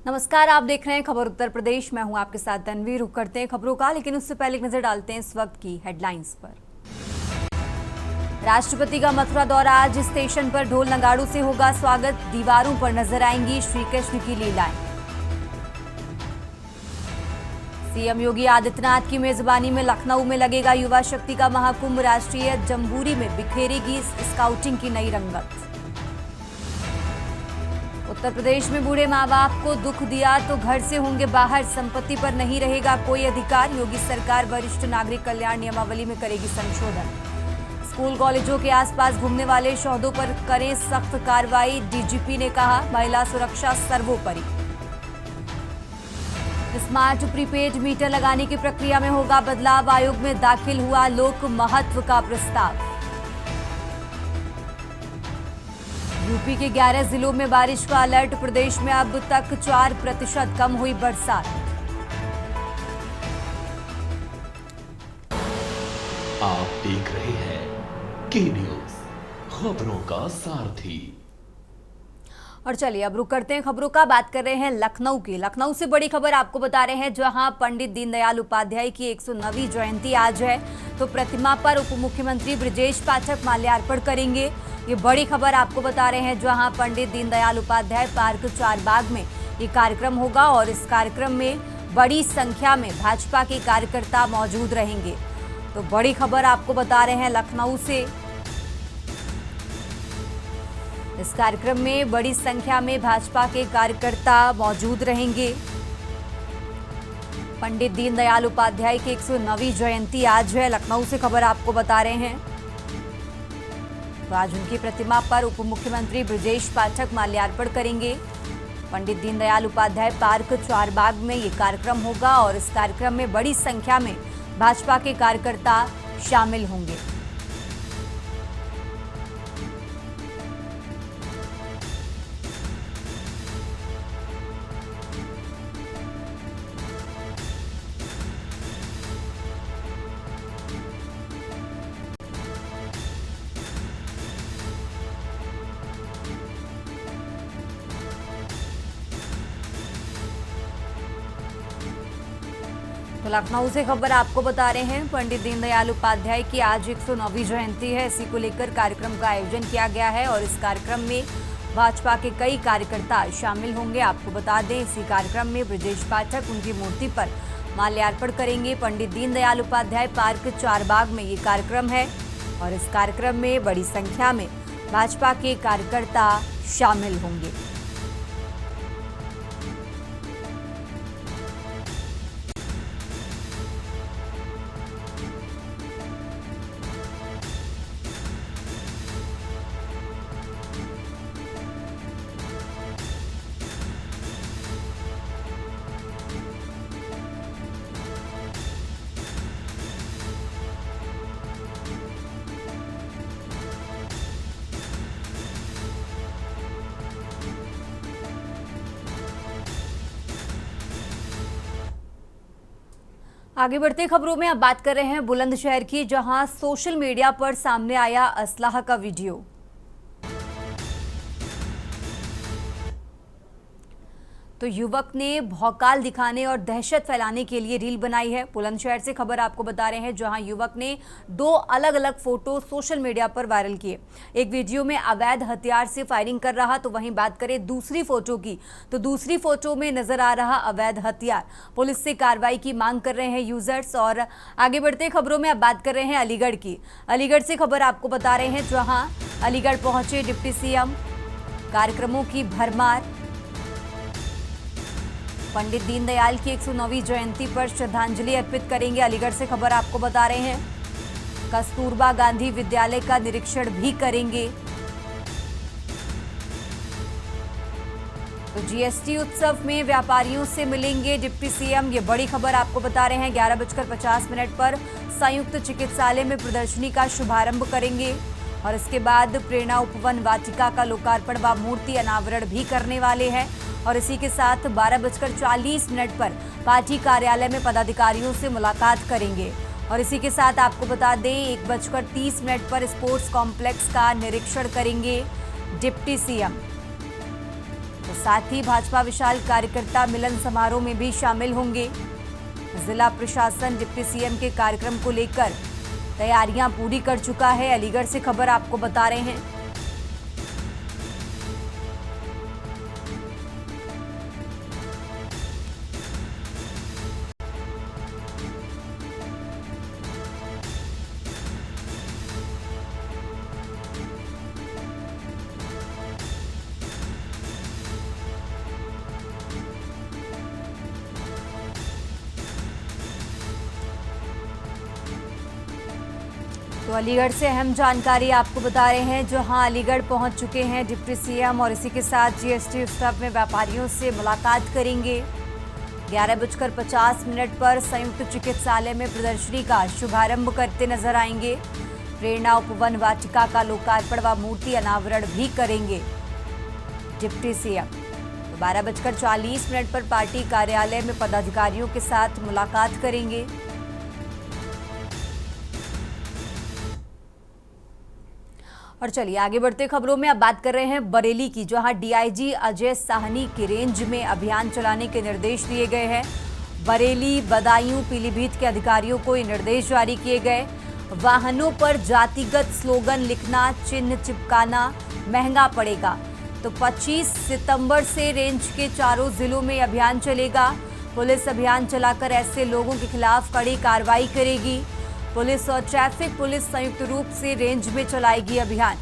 नमस्कार, आप देख रहे हैं खबर उत्तर प्रदेश। मैं हूं आपके साथ तन्वी। रुक करते हैं खबरों का, लेकिन उससे पहले एक नजर डालते हैं इस वक्त की हेडलाइंस पर। राष्ट्रपति का मथुरा दौरा, आज स्टेशन पर ढोल नगाड़ों से होगा स्वागत। दीवारों पर नजर आएंगी श्री कृष्ण की लीलाएं। सीएम योगी आदित्यनाथ की मेजबानी में लखनऊ में लगेगा युवा शक्ति का महाकुंभ। राष्ट्रीय जम्बूरी में बिखेरेगी स्काउटिंग की नई रंगत। उत्तर प्रदेश में बूढ़े माँ बाप को दुख दिया तो घर से होंगे बाहर, संपत्ति पर नहीं रहेगा कोई अधिकार। योगी सरकार वरिष्ठ नागरिक कल्याण नियमावली में करेगी संशोधन। स्कूल कॉलेजों के आसपास घूमने वाले शौहदों पर करें सख्त कार्रवाई, डीजीपी ने कहा। महिला सुरक्षा सर्वोपरि। स्मार्ट प्रीपेड मीटर लगाने की प्रक्रिया में होगा बदलाव, आयोग में दाखिल हुआ लोक महत्व का प्रस्ताव। यूपी के 11 जिलों में बारिश का अलर्ट, प्रदेश में अब तक 4% कम हुई बरसात। आप देख रहे हैं के न्यूज, खबरों का सारथी। और चलिए अब रुक करते हैं खबरों का। बात कर रहे हैं लखनऊ की। लखनऊ से बड़ी खबर आपको बता रहे हैं, जहां पंडित दीनदयाल उपाध्याय की 109वीं जयंती आज है, तो प्रतिमा पर उप मुख्यमंत्री ब्रजेश पाठक माल्यार्पण करेंगे। ये बड़ी खबर आपको बता रहे हैं, जहां पंडित दीनदयाल उपाध्याय पार्क चारबाग में ये कार्यक्रम होगा और इस कार्यक्रम में बड़ी संख्या में भाजपा के कार्यकर्ता मौजूद रहेंगे। तो बड़ी खबर आपको बता रहे हैं लखनऊ से। इस कार्यक्रम में बड़ी संख्या में भाजपा के कार्यकर्ता मौजूद रहेंगे। पंडित दीनदयाल उपाध्याय की 109वीं जयंती आज है, लखनऊ से खबर आपको बता रहे हैं। तो आज उनकी प्रतिमा पर उप मुख्यमंत्री ब्रजेश पाठक माल्यार्पण करेंगे। पंडित दीनदयाल उपाध्याय पार्क चारबाग में ये कार्यक्रम होगा और इस कार्यक्रम में बड़ी संख्या में भाजपा के कार्यकर्ता शामिल होंगे। तो लखनऊ से खबर आपको बता रहे हैं, पंडित दीनदयाल उपाध्याय की आज 109वीं जयंती है। इसी को लेकर कार्यक्रम का आयोजन किया गया है और इस कार्यक्रम में भाजपा के कई कार्यकर्ता शामिल होंगे। आपको बता दें, इसी कार्यक्रम में ब्रजेश पाठक उनकी मूर्ति पर माल्यार्पण करेंगे। पंडित दीनदयाल उपाध्याय पार्क चारबाग में ये कार्यक्रम है और इस कार्यक्रम में बड़ी संख्या में भाजपा के कार्यकर्ता शामिल होंगे। आगे बढ़ते खबरों में अब बात कर रहे हैं बुलंदशहर की, जहां सोशल मीडिया पर सामने आया असलाह का वीडियो। तो युवक ने भौकाल दिखाने और दहशत फैलाने के लिए रील बनाई है। बुलंदशहर से खबर आपको बता रहे हैं, जहां युवक ने 2 अलग अलग फोटो सोशल मीडिया पर वायरल किए। एक वीडियो में अवैध हथियार से फायरिंग कर रहा, तो वहीं बात करें दूसरी फोटो की, तो दूसरी फोटो में नजर आ रहा अवैध हथियार। पुलिस से कार्रवाई की मांग कर रहे हैं यूजर्स। और आगे बढ़ते खबरों में अब बात कर रहे हैं अलीगढ़ की। अलीगढ़ से खबर आपको बता रहे हैं, जहाँ अलीगढ़ पहुंचे डिप्टी सीएम, कार्यक्रमों की भरमार। पंडित दीनदयाल की 109वीं जयंती पर श्रद्धांजलि अर्पित करेंगे। अलीगढ़ से खबर आपको बता रहे हैं, कस्तूरबा गांधी विद्यालय का निरीक्षण भी करेंगे। तो जीएसटी उत्सव में व्यापारियों से मिलेंगे डिप्टी सीएम, ये बड़ी खबर आपको बता रहे हैं। 11:50 पर संयुक्त चिकित्सालय में प्रदर्शनी का शुभारंभ करेंगे और इसके बाद प्रेरणा उपवन वाटिका का लोकार्पण व मूर्ति अनावरण भी करने वाले हैं। और इसी के साथ 12:40 पर पार्टी कार्यालय में पदाधिकारियों से मुलाकात करेंगे। और इसी के साथ आपको बता दें, 1:30 पर स्पोर्ट्स कॉम्प्लेक्स का निरीक्षण करेंगे डिप्टी सीएम। तो साथ ही भाजपा विशाल कार्यकर्ता मिलन समारोह में भी शामिल होंगे। जिला प्रशासन डिप्टी सीएम के कार्यक्रम को लेकर तैयारियां पूरी कर चुका है। अलीगढ़ से खबर आपको बता रहे हैं। तो अलीगढ़ से अहम जानकारी आपको बता रहे हैं, जहां अलीगढ़ पहुंच चुके हैं डिप्टी सीएम और इसी के साथ जीएसटी उत्सव में व्यापारियों से मुलाकात करेंगे। 11:50 पर संयुक्त चिकित्सालय में प्रदर्शनी का शुभारंभ करते नजर आएंगे। प्रेरणा उपवन वाटिका का लोकार्पण व मूर्ति अनावरण भी करेंगे डिप्टी सीएम। तो 12:40 पर पार्टी कार्यालय में पदाधिकारियों के साथ मुलाकात करेंगे। और चलिए आगे बढ़ते खबरों में अब बात कर रहे हैं बरेली की, जहां डीआईजी अजय साहनी की रेंज में अभियान चलाने के निर्देश दिए गए हैं। बरेली, बदायूं, पीलीभीत के अधिकारियों को ये निर्देश जारी किए गए। वाहनों पर जातिगत स्लोगन लिखना, चिन्ह चिपकाना महंगा पड़ेगा। तो 25 सितंबर से रेंज के चारों जिलों में अभियान चलेगा। पुलिस अभियान चलाकर ऐसे लोगों के खिलाफ कड़ी कार्रवाई करेगी। पुलिस और ट्रैफिक पुलिस संयुक्त रूप से रेंज में चलाएगी अभियान।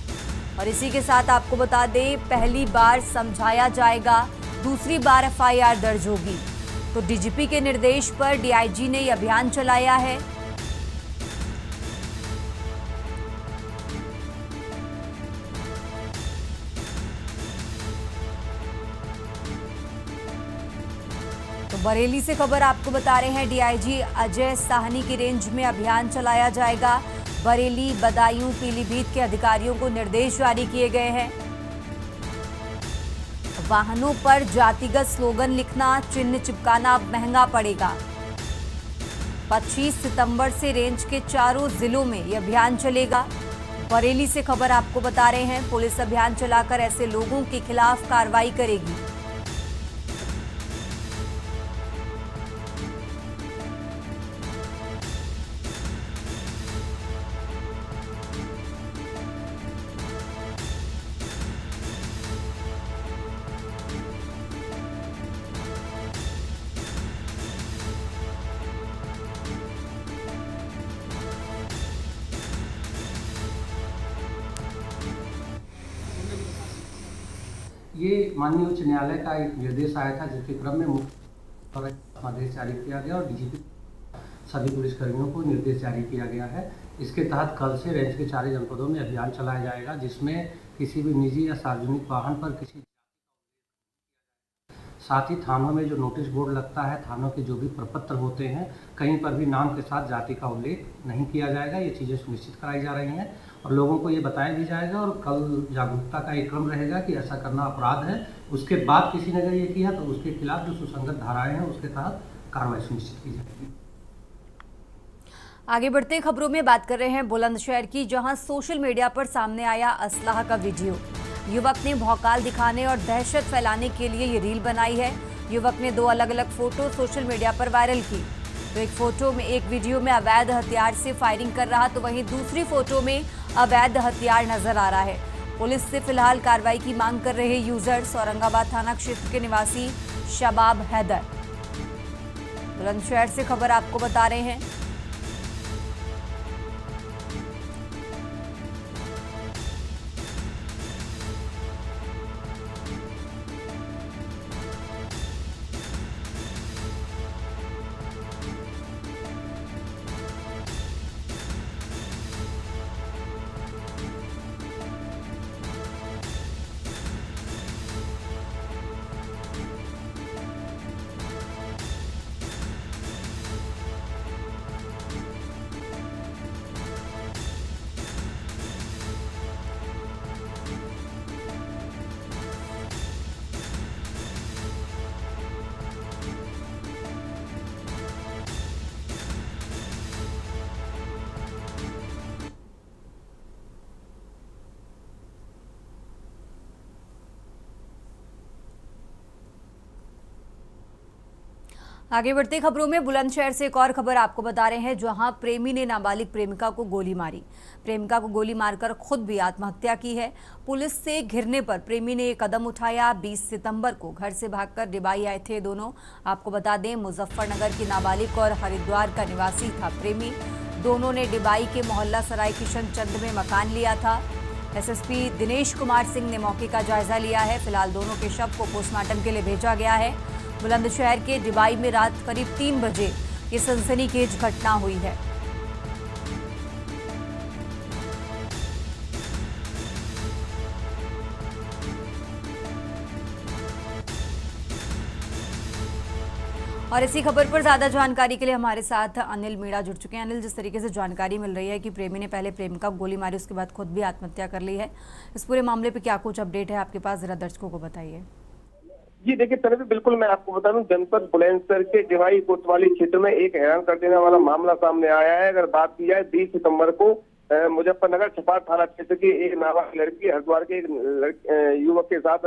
और इसी के साथ आपको बता दें, पहली बार समझाया जाएगा, दूसरी बार एफआईआर दर्ज होगी। तो डीजीपी के निर्देश पर डीआईजी ने यह अभियान चलाया है। तो बरेली से खबर आपको बता रहे हैं, डीआईजी अजय साहनी की रेंज में अभियान चलाया जाएगा। बरेली, बदायूं, पीलीभीत के अधिकारियों को निर्देश जारी किए गए हैं। वाहनों पर जातिगत स्लोगन लिखना, चिन्ह चिपकाना अब महंगा पड़ेगा। 25 सितंबर से रेंज के चारों जिलों में यह अभियान चलेगा। बरेली से खबर आपको बता रहे हैं, पुलिस अभियान चलाकर ऐसे लोगों के खिलाफ कार्रवाई करेगी। ये माननीय उच्च न्यायालय का एक निर्देश आया था, जिसके क्रम में मुख्य आदेश जारी किया गया और डीजीपी सभी पुलिसकर्मियों को निर्देश जारी किया गया है। इसके तहत कल से रेंज के 4 जनपदों में अभियान चलाया जाएगा, जिसमें किसी भी निजी या सार्वजनिक वाहन पर किसी, साथ ही थानों में जो नोटिस बोर्ड लगता है, थानों के जो भी प्रपत्र होते हैं, कहीं पर भी नाम के साथ जाति का उल्लेख नहीं किया जाएगा। ये चीज़ें सुनिश्चित कराई जा रही हैं और लोगों को ये बताया भी जाएगा। और कल जागरूकता का एक क्रम रहेगा कि ऐसा करना अपराध है। उसके बाद किसी ने अगर ये किया तो उसके खिलाफ जो सुसंगत धाराएं हैं उसके तहत कार्रवाई सुनिश्चित की जाएगी। आगे बढ़ते खबरों में बात कर रहे हैं बुलंदशहर की, जहां सोशल मीडिया पर सामने आया असलाह का वीडियो। युवक ने भौकाल दिखाने और दहशत फैलाने के लिए ये रील बनाई है। युवक ने 2 अलग अलग फोटो सोशल मीडिया पर वायरल की। तो एक वीडियो में अवैध हथियार से फायरिंग कर रहा, तो वहीं दूसरी फोटो में अवैध हथियार नजर आ रहा है। पुलिस से फिलहाल कार्रवाई की मांग कर रहे यूजर्स औरंगाबाद थाना क्षेत्र के निवासी शबाब हैदर। बुलंदशहर से खबर आपको बता रहे हैं। आगे बढ़ते खबरों में बुलंदशहर से एक और खबर आपको बता रहे हैं, जहां प्रेमी ने नाबालिग प्रेमिका को गोली मारी। प्रेमिका को गोली मारकर खुद भी आत्महत्या की है। पुलिस से घिरने पर प्रेमी ने एक कदम उठाया। 20 सितंबर को घर से भागकर डिबाई आए थे दोनों। आपको बता दें, मुजफ्फरनगर की नाबालिग और हरिद्वार का निवासी था प्रेमी। दोनों ने डिबाई के मोहल्ला सराय किशन चंद में मकान लिया था। एसएसपी दिनेश कुमार सिंह ने मौके का जायजा लिया है। फिलहाल दोनों के शव को पोस्टमार्टम के लिए भेजा गया है। बुलंदशहर के डिबाई में रात करीब 3 बजे ये सनसनीखेज घटना हुई है। और इसी खबर पर ज्यादा जानकारी के लिए हमारे साथ अनिल मीणा जुड़ चुके हैं। अनिल, जिस तरीके से जानकारी मिल रही है कि प्रेमी ने पहले प्रेमिका को गोली मारी, उसके बाद खुद भी आत्महत्या कर ली है, इस पूरे मामले पे क्या कुछ अपडेट है आपके पास, जरा दर्शकों को बताइए। जी देखिए तनवी, बिल्कुल मैं आपको बता दूं, जनपद बुलंदशहर के डिवाई कोतवाली क्षेत्र में एक हैरान कर देने वाला मामला सामने आया है। अगर बात की जाए 20 सितंबर को मुजफ्फरनगर छपार थाना क्षेत्र की एक नाबालिग लड़की हरिद्वार के एक युवक के साथ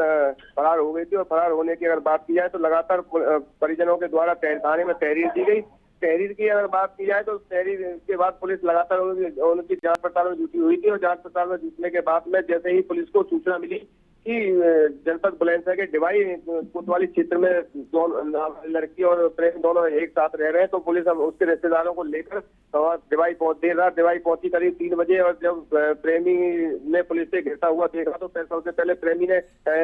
फरार हो गई थी। और फरार होने की अगर बात की जाए तो लगातार परिजनों के द्वारा थाने में तहरीर दी गई। तहरीर की अगर बात की जाए तो तहरीर के बाद पुलिस लगातार उनकी जांच पड़ताल में जुटी हुई थी। और जांच पड़ताल में जुटने के बाद में जैसे ही पुलिस को सूचना मिली कि जनपद बुलंदशहर के डिवाई कोतवाली क्षेत्र में लड़की और प्रेमी दोनों एक साथ रह रहे हैं, तो पुलिस हम उसके रिश्तेदारों को लेकर डिवाई पहुंची करीब 3 बजे। और जब प्रेमी ने पुलिस से घिरता हुआ देखा तो सबसे पहले प्रेमी ने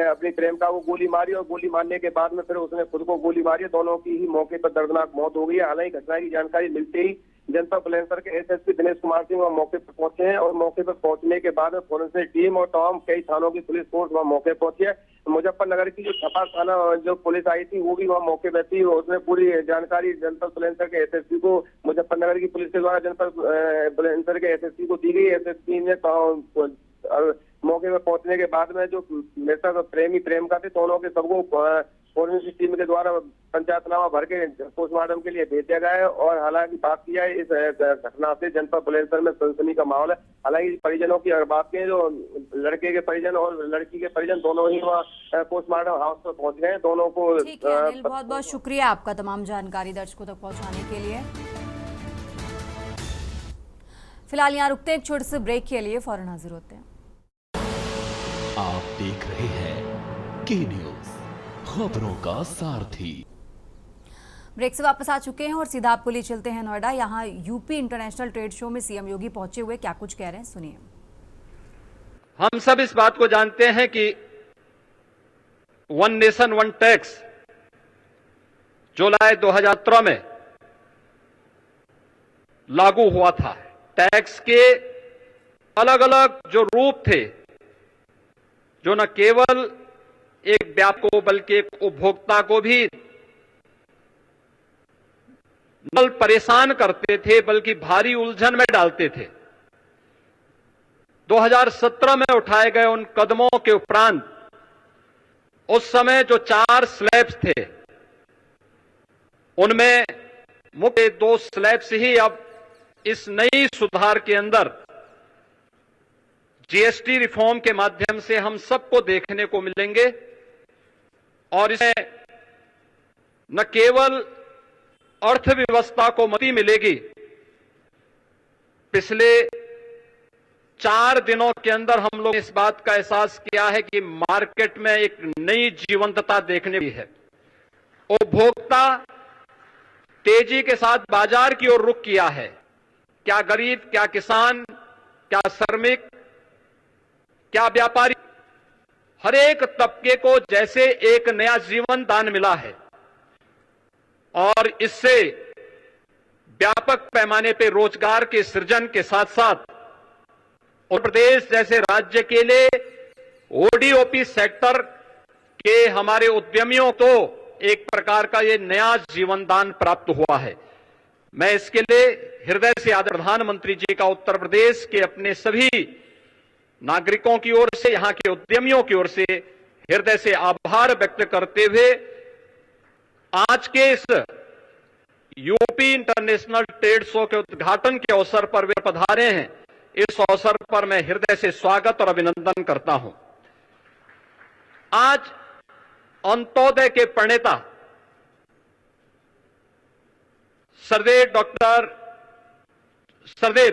अपनी प्रेमिका को गोली मारी। और गोली मारने के बाद में फिर उसने खुद को गोली मारी। दोनों की ही मौके पर दर्दनाक मौत हो गई है। हालांकि घटना की जानकारी मिलते ही जनपद बुलंदशहर के एसएसपी दिनेश कुमार सिंह वहां मौके पर पहुंचे हैं। और मौके पर पहुंचने के बाद फोरेंसिक टीम और तमाम कई थानों की पुलिस फोर्स वहां मौके पर पहुंची है। मुजफ्फरनगर की जो छपार थाना जो पुलिस आई थी वो भी वहां मौके पर थी। उसने पूरी जानकारी जनपद बुलंदशहर के एसएसपी को, मुजफ्फरनगर की पुलिस के द्वारा जनपद बुलंदशहर के एसएसपी को दी गई। एसएसपी ने मौके पर पहुंचने के बाद में जो मृतक प्रेमी प्रेमिका थे दोनों के सबको फोरेंसिक टीम के द्वारा पंचायतनामा भर के पोस्टमार्टम के लिए भेजा गया है। और हालांकि बात की जाए इस घटना से जनपद बुलंदशहर में सनसनी का माहौल है। हालांकि परिजनों की अगर बात करें, जो लड़के के परिजन और लड़की के परिजन दोनों ही वहाँ पोस्टमार्टम हाउस पर पहुंच गए। दोनों को बहुत बहुत शुक्रिया आपका तमाम जानकारी दर्शकों तक पहुँचाने के लिए। फिलहाल यहाँ रुकते हैं एक छोटे से ब्रेक के लिए, फौरन हाजिर होते हैं। आप देख रहे हैं के न्यूज, खबरों का सारथी। ब्रेक से वापस आ चुके हैं और सीधा आपको लिए चलते हैं नोएडा। यहाँ यूपी इंटरनेशनल ट्रेड शो में सीएम योगी पहुंचे हुए क्या कुछ कह रहे हैं, सुनिए। हम सब इस बात को जानते हैं कि वन नेशन वन टैक्स जुलाई 2017 में लागू हुआ था। टैक्स के अलग अलग जो रूप थे, जो न केवल एक व्यापारी को बल्कि एक उपभोक्ता को भी न परेशान करते थे बल्कि भारी उलझन में डालते थे। 2017 में उठाए गए उन कदमों के उपरांत उस समय जो 4 स्लैब्स थे उनमें मुख्य 2 स्लैब्स ही अब इस नई सुधार के अंदर जीएसटी रिफॉर्म के माध्यम से हम सबको देखने को मिलेंगे। और इसमें न केवल अर्थव्यवस्था को मदद मिलेगी, पिछले 4 दिनों के अंदर हम लोग इस बात का एहसास किया है कि मार्केट में एक नई जीवंतता देखने की है। उपभोक्ता तेजी के साथ बाजार की ओर रुख किया है। क्या गरीब, क्या किसान, क्या श्रमिक, क्या व्यापारी, हर एक तबके को जैसे एक नया जीवन दान मिला है। और इससे व्यापक पैमाने पर रोजगार के सृजन के साथ साथ उत्तर प्रदेश जैसे राज्य के लिए ओडीओपी सेक्टर के हमारे उद्यमियों को एक प्रकार का ये नया जीवन दान प्राप्त हुआ है। मैं इसके लिए हृदय से आदरणीय प्रधानमंत्री जी का उत्तर प्रदेश के अपने सभी नागरिकों की ओर से, यहां के उद्यमियों की ओर से हृदय से आभार व्यक्त करते हुए आज के इस यूपी इंटरनेशनल ट्रेड शो के उद्घाटन के अवसर पर वे पधारे हैं। इस अवसर पर मैं हृदय से स्वागत और अभिनंदन करता हूं। आज अंत्योदय के प्रणेता सरदेव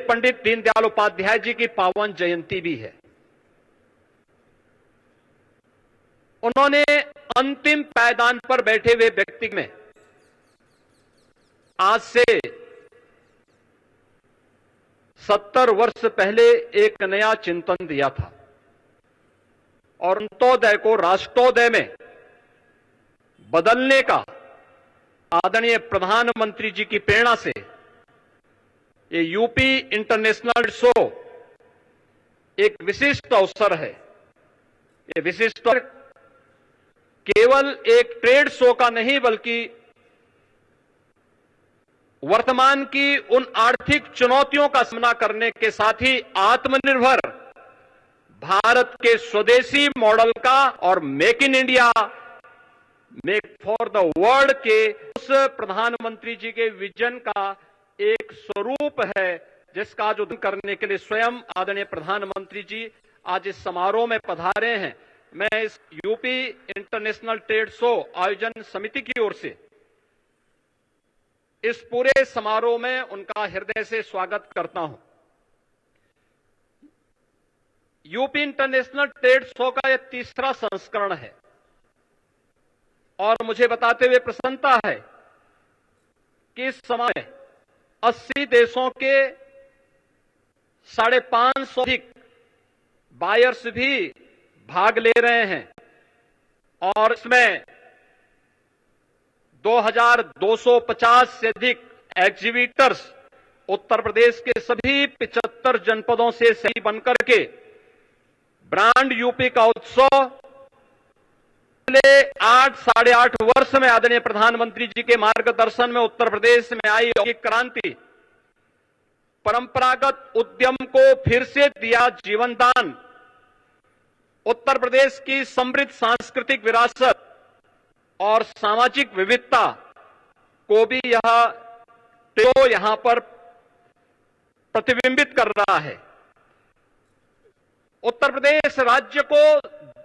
पंडित दीनदयाल उपाध्याय जी की पावन जयंती भी है। उन्होंने अंतिम पायदान पर बैठे हुए व्यक्ति में आज से 70 वर्ष पहले एक नया चिंतन दिया था और अंत्योदय को राष्ट्रोदय में बदलने का आदरणीय प्रधानमंत्री जी की प्रेरणा से ये यूपी इंटरनेशनल शो एक विशिष्ट अवसर है। ये विशिष्ट अवसर केवल एक ट्रेड शो का नहीं बल्कि वर्तमान की उन आर्थिक चुनौतियों का सामना करने के साथ ही आत्मनिर्भर भारत के स्वदेशी मॉडल का और make in India, make for the world के उस प्रधानमंत्री जी के विजन का एक स्वरूप है, जिसका जो करने के लिए स्वयं आदरणीय प्रधानमंत्री जी आज इस समारोह में पधारे हैं। मैं इस यूपी इंटरनेशनल ट्रेड शो आयोजन समिति की ओर से इस पूरे समारोह में उनका हृदय से स्वागत करता हूं। यूपी इंटरनेशनल ट्रेड शो का यह तीसरा संस्करण है और मुझे बताते हुए प्रसन्नता है कि इस समय 80 देशों के 550 अधिक बायर्स भी भाग ले रहे हैं और इसमें 2250 से अधिक एग्जीबिटर्स उत्तर प्रदेश के सभी 75 जनपदों से सही बनकर के ब्रांड यूपी का उत्सव पिछले 8-8.5 वर्ष में आदरणीय प्रधानमंत्री जी के मार्गदर्शन में उत्तर प्रदेश में आई औद्योगिक क्रांति, परंपरागत उद्यम को फिर से दिया जीवनदान, उत्तर प्रदेश की समृद्ध सांस्कृतिक विरासत और सामाजिक विविधता को भी यहां पर प्रतिबिंबित कर रहा है। उत्तर प्रदेश राज्य को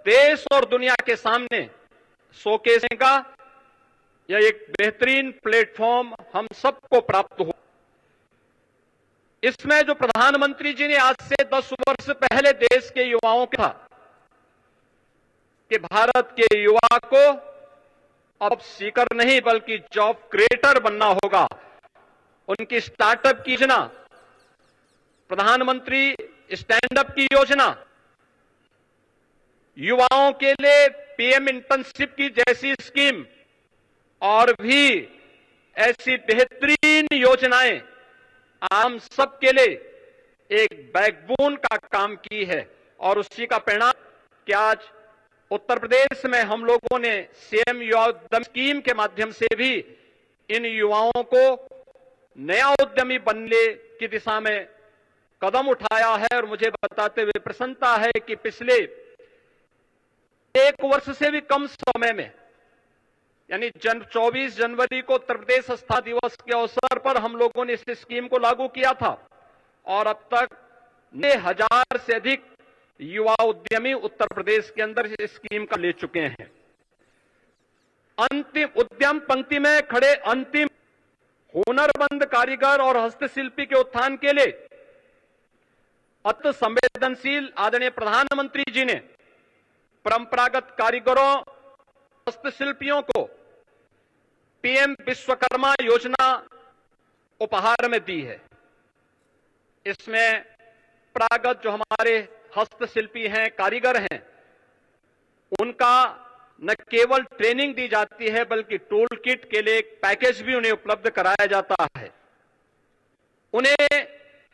देश और दुनिया के सामने शोकेस का यह एक बेहतरीन प्लेटफॉर्म हम सबको प्राप्त हो। इसमें जो प्रधानमंत्री जी ने आज से 10 वर्ष पहले देश के युवाओं को था कि भारत के युवा को अब सीकर नहीं बल्कि जॉब क्रिएटर बनना होगा, उनकी स्टार्टअप की योजना, प्रधानमंत्री स्टैंडअप की योजना, युवाओं के लिए पीएम इंटर्नशिप की जैसी स्कीम और भी ऐसी बेहतरीन योजनाएं आम सबके लिए एक बैकबोन का काम की है और उसी का परिणाम कि आज उत्तर प्रदेश में हम लोगों ने सीएम युवा उद्यम स्कीम के माध्यम से भी इन युवाओं को नया उद्यमी बनने की दिशा में कदम उठाया है। और मुझे बताते हुए प्रसन्नता है कि पिछले 1 वर्ष से भी कम समय में यानी 24 जनवरी को उत्तर प्रदेश स्थापना दिवस के अवसर पर हम लोगों ने इस स्कीम को लागू किया था और अब तक 9,000 से अधिक युवा उद्यमी उत्तर प्रदेश के अंदर इस स्कीम का ले चुके हैं। अंतिम उद्यम पंक्ति में खड़े अंतिम हुनरमंद कारीगर और हस्तशिल्पी के उत्थान के लिए अति संवेदनशील आदरणीय प्रधानमंत्री जी ने परंपरागत कारीगरों हस्तशिल्पियों को पीएम विश्वकर्मा योजना उपहार में दी है। इसमें परंपरागत जो हमारे हस्तशिल्पी हैं, कारीगर हैं, उनका न केवल ट्रेनिंग दी जाती है बल्कि टूल किट के लिए एक पैकेज भी उन्हें उपलब्ध कराया जाता है। उन्हें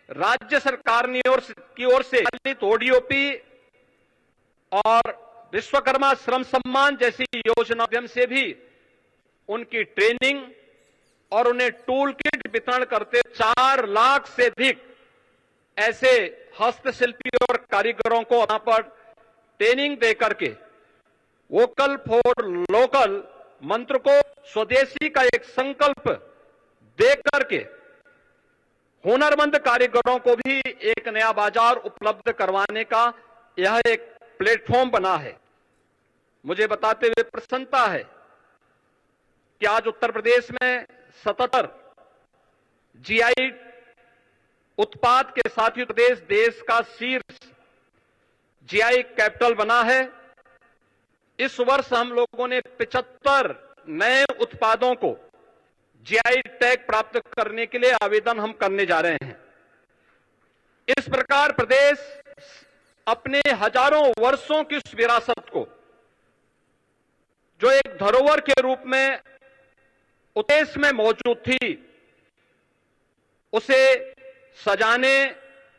राज्य सरकार की ओर से ओडीओपी और विश्वकर्मा श्रम सम्मान जैसी योजना माध्यम से भी उनकी ट्रेनिंग और उन्हें टूल किट वितरण करते 4 लाख से अधिक ऐसे हस्तशिल्पी और कारीगरों को वहां पर ट्रेनिंग देकर के वोकल फॉर लोकल मंत्र को स्वदेशी का एक संकल्प देकर के हुनरमंद कारीगरों को भी एक नया बाजार उपलब्ध करवाने का यह एक प्लेटफॉर्म बना है। मुझे बताते हुए प्रसन्नता है कि आज उत्तर प्रदेश में 77 जीआई उत्पाद के साथ ही प्रदेश देश का शीर्ष जीआई कैपिटल बना है। इस वर्ष हम लोगों ने 75 नए उत्पादों को जीआई टैग प्राप्त करने के लिए आवेदन हम करने जा रहे हैं। इस प्रकार प्रदेश अपने हजारों वर्षों की उस विरासत को, जो एक धरोहर के रूप में उत्देश में मौजूद थी, उसे सजाने,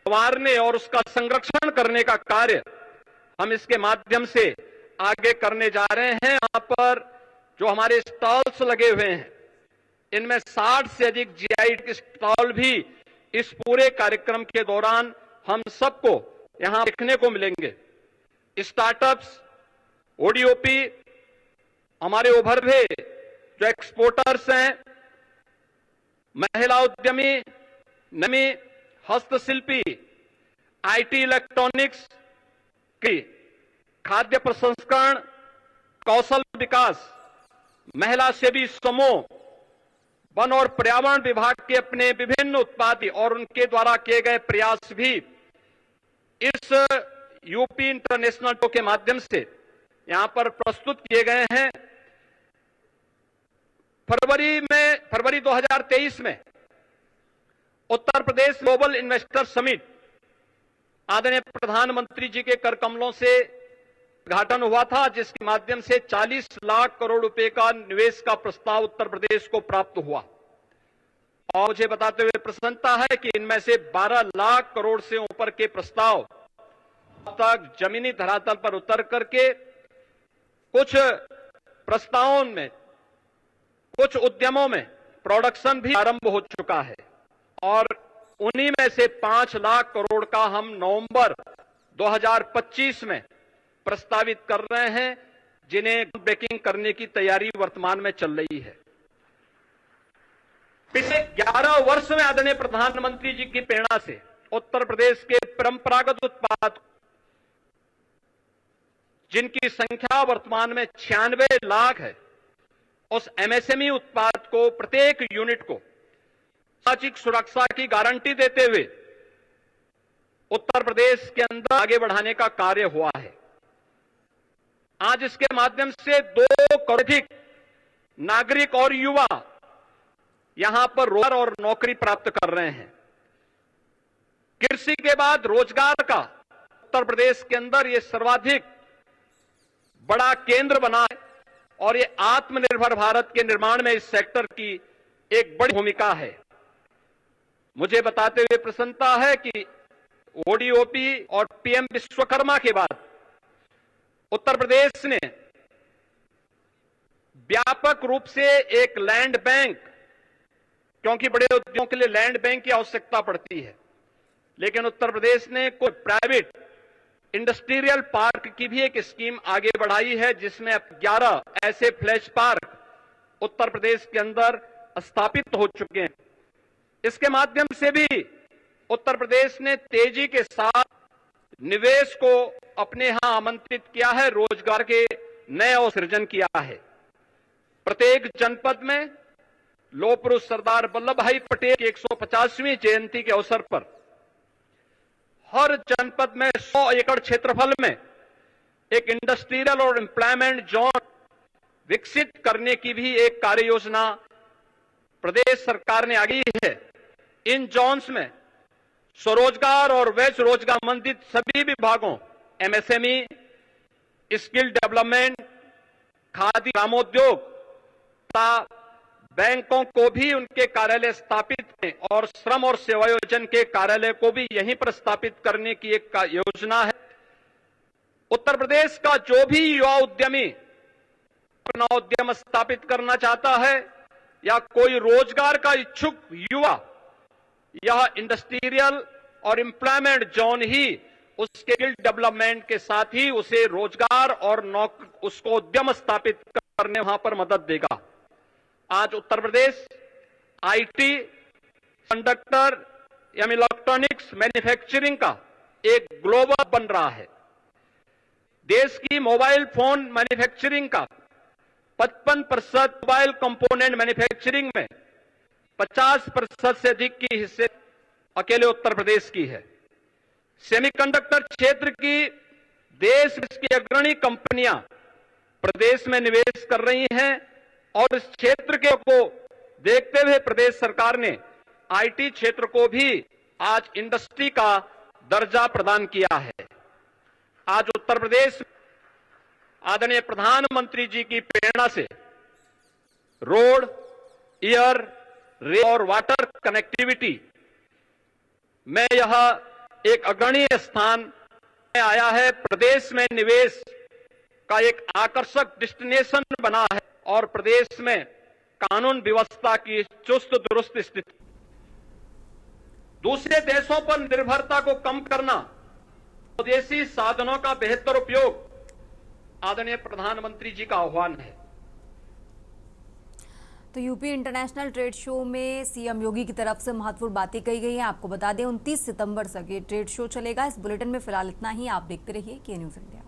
संवारने और उसका संरक्षण करने का कार्य हम इसके माध्यम से आगे करने जा रहे हैं। यहां पर जो हमारे स्टॉल्स लगे हुए हैं, इनमें 60 से अधिक जीआई स्टॉल भी इस पूरे कार्यक्रम के दौरान हम सबको यहां देखने को मिलेंगे। स्टार्टअप्स, ओडीओपी, हमारे उभरते जो एक्सपोर्टर्स हैं, महिला उद्यमी, नमी, हस्तशिल्पी, आईटी, इलेक्ट्रॉनिक्स की, खाद्य प्रसंस्करण, कौशल विकास, महिला सेवी समूह, वन और पर्यावरण विभाग के अपने विभिन्न उत्पाद और उनके द्वारा किए गए प्रयास भी इस यूपी इंटरनेशनल शो के माध्यम से यहां पर प्रस्तुत किए गए हैं। फरवरी 2023 में Uttar Pradesh global investor summit आदरणीय प्रधानमंत्री जी के कर कमलों से उद्घाटन हुआ था, जिसके माध्यम से 40 लाख करोड़ रुपए का निवेश का प्रस्ताव उत्तर प्रदेश को प्राप्त हुआ। और मुझे बताते हुए प्रसन्नता है कि इनमें से 12 लाख करोड़ से ऊपर के प्रस्ताव अब तक जमीनी धरातल पर उतर करके कुछ प्रस्तावों में, कुछ उद्यमों में प्रोडक्शन भी आरंभ हो चुका है। और उन्हीं में से 5 लाख करोड़ का हम नवंबर 2025 में प्रस्तावित कर रहे हैं, जिन्हें ब्रेकिंग करने की तैयारी वर्तमान में चल रही है। पिछले 11 वर्ष में आदरणीय प्रधानमंत्री जी की प्रेरणा से उत्तर प्रदेश के परंपरागत उत्पाद, जिनकी संख्या वर्तमान में 96 लाख है, उस एमएसएमई उत्पाद को, प्रत्येक यूनिट को सामाजिक सुरक्षा की गारंटी देते हुए उत्तर प्रदेश के अंदर आगे बढ़ाने का कार्य हुआ है। आज इसके माध्यम से 2 करोड़ अधिक नागरिक और युवा यहां पर रोजगार और नौकरी प्राप्त कर रहे हैं। कृषि के बाद रोजगार का उत्तर प्रदेश के अंदर ये सर्वाधिक बड़ा केंद्र बना है और ये आत्मनिर्भर भारत के निर्माण में इस सेक्टर की एक बड़ी भूमिका है। मुझे बताते हुए प्रसन्नता है कि ओडीओपी और पीएम विश्वकर्मा के बाद उत्तर प्रदेश ने व्यापक रूप से एक लैंड बैंक, क्योंकि बड़े उद्योगों के लिए लैंड बैंक की आवश्यकता पड़ती है, लेकिन उत्तर प्रदेश ने कोई प्राइवेट इंडस्ट्रियल पार्क की भी एक स्कीम आगे बढ़ाई है, जिसमें 11 ऐसे फ्लैश पार्क उत्तर प्रदेश के अंदर स्थापित हो चुके हैं। इसके माध्यम से भी उत्तर प्रदेश ने तेजी के साथ निवेश को अपने यहां आमंत्रित किया है, रोजगार के नए अवसर सृजन किया है। प्रत्येक जनपद में लौह पुरुष सरदार वल्लभ भाई पटेल की 150वीं जयंती के अवसर पर हर जनपद में 100 एकड़ क्षेत्रफल में एक इंडस्ट्रियल और एम्प्लॉयमेंट जोन विकसित करने की भी एक कार्य योजना प्रदेश सरकार ने आगे है। इन जोन्स में स्वरोजगार और वैश्य रोजगार संबंधित सभी विभागों, एमएसएमई, स्किल डेवलपमेंट, खादी ग्रामोद्योग तथा बैंकों को भी उनके कार्यालय स्थापित करें और श्रम और सेवायोजन के कार्यालय को भी यहीं पर स्थापित करने की एक योजना है। उत्तर प्रदेश का जो भी युवा उद्यमी अपना उद्यम स्थापित करना चाहता है या कोई रोजगार का इच्छुक युवा, यह इंडस्ट्रियल और एम्प्लॉयमेंट जोन ही उसके स्किल डेवलपमेंट के साथ ही उसे रोजगार और उसको उद्यम स्थापित करने वहां पर मदद देगा। आज उत्तर प्रदेश आईटी, कंडक्टर या इलेक्ट्रॉनिक्स मैन्युफैक्चरिंग का एक ग्लोबल बन रहा है। देश की मोबाइल फोन मैन्युफैक्चरिंग का 55% मोबाइल कंपोनेंट मैन्युफैक्चरिंग में 50% से अधिक की हिस्से अकेले उत्तर प्रदेश की है। सेमीकंडक्टर क्षेत्र की देश की अग्रणी कंपनियां प्रदेश में निवेश कर रही हैं और इस क्षेत्र को देखते हुए प्रदेश सरकार ने आईटी क्षेत्र को भी आज इंडस्ट्री का दर्जा प्रदान किया है। आज उत्तर प्रदेश आदरणीय प्रधानमंत्री जी की प्रेरणा से रोड, एयर, रेल और वाटर कनेक्टिविटी में यह एक अग्रणी स्थान में आया है। प्रदेश में निवेश का एक आकर्षक डेस्टिनेशन बना है और प्रदेश में कानून व्यवस्था की चुस्त दुरुस्त स्थिति, दूसरे देशों पर निर्भरता को कम करना, स्वदेशी साधनों का बेहतर उपयोग आदरणीय प्रधानमंत्री जी का आह्वान है। तो यूपी इंटरनेशनल ट्रेड शो में सीएम योगी की तरफ से महत्वपूर्ण बातें कही गई हैं। आपको बता दें 29 सितंबर तक ये ट्रेड शो चलेगा। इस बुलेटिन में फिलहाल इतना ही। आप देखते रहिए के न्यूज़ इंडिया।